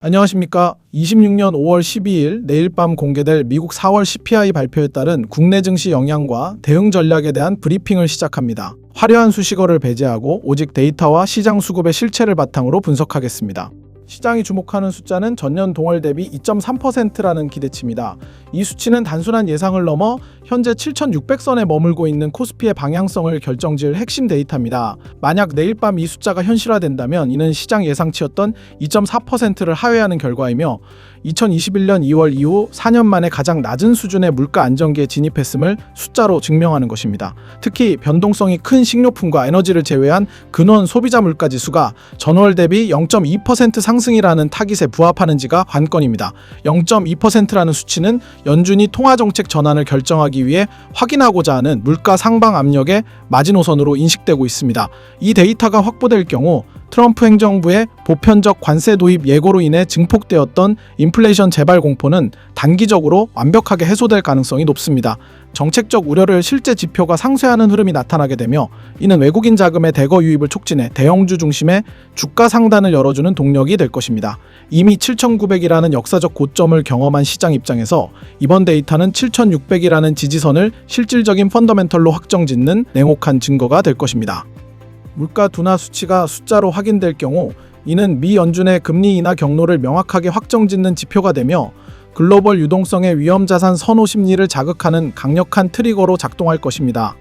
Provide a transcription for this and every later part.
안녕하십니까. 26년 5월 12일 내일 밤 공개될 미국 4월 CPI 발표에 따른 국내 증시 영향과 대응 전략에 대한 브리핑을 시작합니다. 화려한 수식어를 배제하고 오직 데이터와 시장 수급의 실체를 바탕으로 분석하겠습니다. 시장이 주목하는 숫자는 전년 동월 대비 2.3%라는 기대치입니다. 이 수치는 단순한 예상을 넘어 현재 7,600선에 머물고 있는 코스피의 방향성을 결정지을 핵심 데이터입니다. 만약 내일 밤 이 숫자가 현실화된다면 이는 시장 예상치였던 2.4%를 하회하는 결과이며 2021년 2월 이후 4년 만에 가장 낮은 수준의 물가 안정기에 진입했음을 숫자로 증명하는 것입니다. 특히 변동성이 큰 식료품과 에너지를 제외한 근원 소비자 물가 지수가 전월 대비 0.2% 상승이라는 타깃에 부합하는지가 관건입니다. 0.2%라는 수치는 연준이 통화정책 전환을 결정하기 위해 확인하고자 하는 물가 상방 압력의 마지노선으로 인식되고 있습니다. 이 데이터가 확보될 경우 트럼프 행정부의 보편적 관세 도입 예고로 인해 증폭되었던 인플레이션 재발 공포는 단기적으로 완벽하게 해소될 가능성이 높습니다. 정책적 우려를 실제 지표가 상쇄하는 흐름이 나타나게 되며 이는 외국인 자금의 대거 유입을 촉진해 대형주 중심의 주가 상단을 열어주는 동력이 될 것입니다. 이미 7,900이라는 역사적 고점을 경험한 시장 입장에서 이번 데이터는 7,600이라는 지지선을 실질적인 펀더멘털로 확정짓는 냉혹한 증거가 될 것입니다. 물가 둔화 수치가 숫자로 확인될 경우 이는 미 연준의 금리 인하 경로를 명확하게 확정짓는 지표가 되며 글로벌 유동성의 위험자산 선호 심리를 자극하는 강력한 트리거로 작동할 것입니다.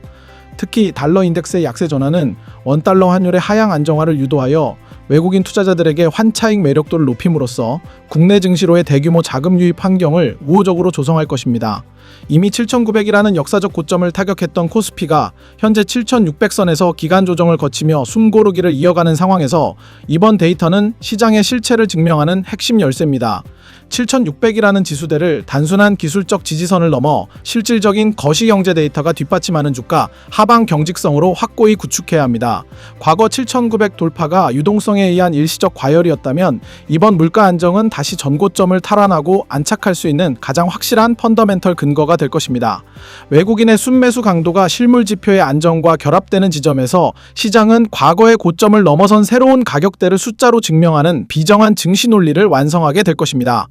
특히 달러 인덱스의 약세 전환은 원달러 환율의 하향 안정화를 유도하여 외국인 투자자들에게 환차익 매력도를 높임으로써 국내 증시로의 대규모 자금 유입 환경을 우호적으로 조성할 것입니다. 이미 7,900이라는 역사적 고점을 타격했던 코스피가 현재 7,600선에서 기간 조정을 거치며 숨고르기를 이어가는 상황에서 이번 데이터는 시장의 실체를 증명하는 핵심 열쇠입니다. 7,600이라는 지수대를 단순한 기술적 지지선을 넘어 실질적인 거시경제 데이터가 뒷받침하는 주가 하방 경직성으로 확고히 구축해야 합니다. 과거 7,900 돌파가 유동성에 의한 일시적 과열이었다면 이번 물가 안정은 다시 전고점을 탈환하고 안착할 수 있는 가장 확실한 펀더멘털 근거가 될 것입니다. 외국인의 순매수 강도가 실물 지표의 안정과 결합되는 지점에서 시장은 과거의 고점을 넘어선 새로운 가격대를 숫자로 증명하는 비정한 증시 논리를 완성하게 될 것입니다.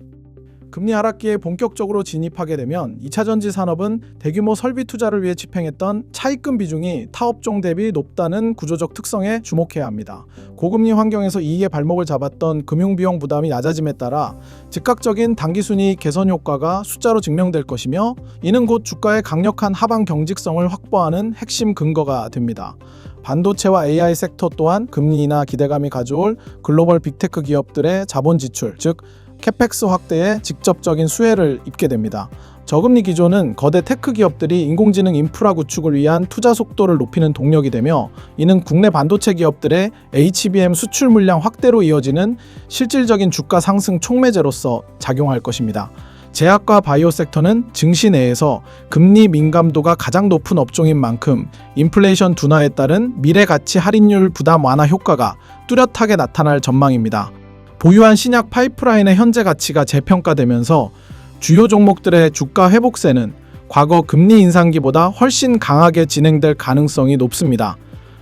금리 하락기에 본격적으로 진입하게 되면 2차전지 산업은 대규모 설비 투자를 위해 집행했던 차입금 비중이 타업종 대비 높다는 구조적 특성에 주목해야 합니다. 고금리 환경에서 이익의 발목을 잡았던 금융비용 부담이 낮아짐에 따라 즉각적인 단기순이익 개선 효과가 숫자로 증명될 것이며 이는 곧 주가의 강력한 하방 경직성을 확보하는 핵심 근거가 됩니다. 반도체와 AI 섹터 또한 금리 인하 기대감이 가져올 글로벌 빅테크 기업들의 자본 지출, 즉 캐펙스 확대에 직접적인 수혜를 입게 됩니다. 저금리 기조는 거대 테크 기업들이 인공지능 인프라 구축을 위한 투자 속도를 높이는 동력이 되며 이는 국내 반도체 기업들의 HBM 수출 물량 확대로 이어지는 실질적인 주가 상승 촉매제로서 작용할 것입니다. 제약과 바이오 섹터는 증시 내에서 금리 민감도가 가장 높은 업종인 만큼 인플레이션 둔화에 따른 미래 가치 할인율 부담 완화 효과가 뚜렷하게 나타날 전망입니다. 보유한 신약 파이프라인의 현재 가치가 재평가되면서 주요 종목들의 주가 회복세는 과거 금리 인상기보다 훨씬 강하게 진행될 가능성이 높습니다.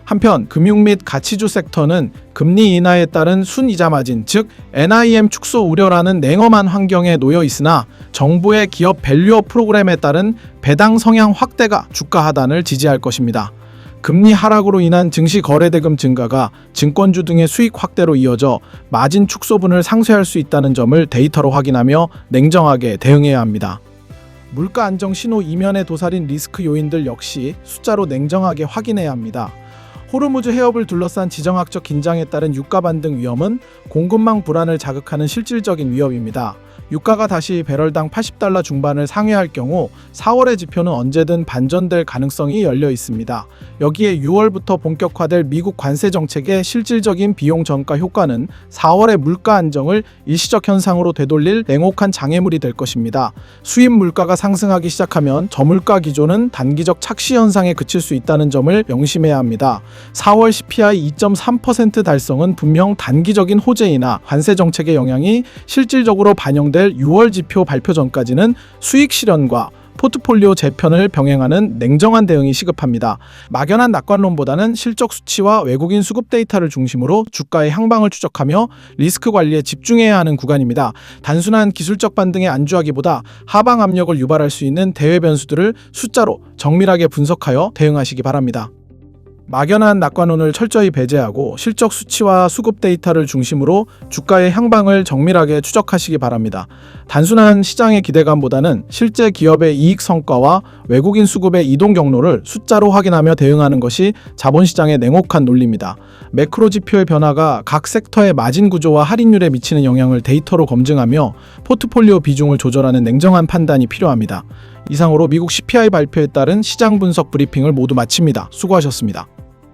한편 금융 및 가치주 섹터는 금리 인하에 따른 순이자 마진, 즉 NIM 축소 우려라는 냉엄한 환경에 놓여 있으나 정부의 기업 밸류업 프로그램에 따른 배당 성향 확대가 주가 하단을 지지할 것입니다. 금리 하락으로 인한 증시 거래대금 증가가 증권주 등의 수익 확대로 이어져 마진 축소분을 상쇄할 수 있다는 점을 데이터로 확인하며 냉정하게 대응해야 합니다. 물가 안정 신호 이면에 도사린 리스크 요인들 역시 숫자로 냉정하게 확인해야 합니다. 호르무즈 해협을 둘러싼 지정학적 긴장에 따른 유가 반등 위험은 공급망 불안을 자극하는 실질적인 위협입니다. 유가가 다시 배럴당 $80 중반을 상회할 경우 4월의 지표는 언제든 반전될 가능성이 열려 있습니다. 여기에 6월부터 본격화될 미국 관세 정책의 실질적인 비용 전가 효과는 4월의 물가 안정을 일시적 현상으로 되돌릴 냉혹한 장애물이 될 것입니다. 수입 물가가 상승하기 시작하면 저물가 기조는 단기적 착시 현상에 그칠 수 있다는 점을 명심해야 합니다. 4월 CPI 2.3% 달성은 분명 단기적인 호재이나 관세 정책의 영향이 실질적으로 반영될 6월 지표 발표 전까지는 수익 실현과 포트폴리오 재편을 병행하는 냉정한 대응이 시급합니다. 막연한 낙관론보다는 실적 수치와 외국인 수급 데이터를 중심으로 주가의 향방을 추적하며 리스크 관리에 집중해야 하는 구간입니다. 단순한 기술적 반등에 안주하기보다 하방 압력을 유발할 수 있는 대외 변수들을 숫자로 정밀하게 분석하여 대응하시기 바랍니다. 막연한 낙관론을 철저히 배제하고 실적 수치와 수급 데이터를 중심으로 주가의 향방을 정밀하게 추적하시기 바랍니다. 단순한 시장의 기대감보다는 실제 기업의 이익 성과와 외국인 수급의 이동 경로를 숫자로 확인하며 대응하는 것이 자본시장의 냉혹한 논리입니다. 매크로 지표의 변화가 각 섹터의 마진 구조와 할인율에 미치는 영향을 데이터로 검증하며 포트폴리오 비중을 조절하는 냉정한 판단이 필요합니다. 이상으로 미국 CPI 발표에 따른 시장 분석 브리핑을 모두 마칩니다. 수고하셨습니다.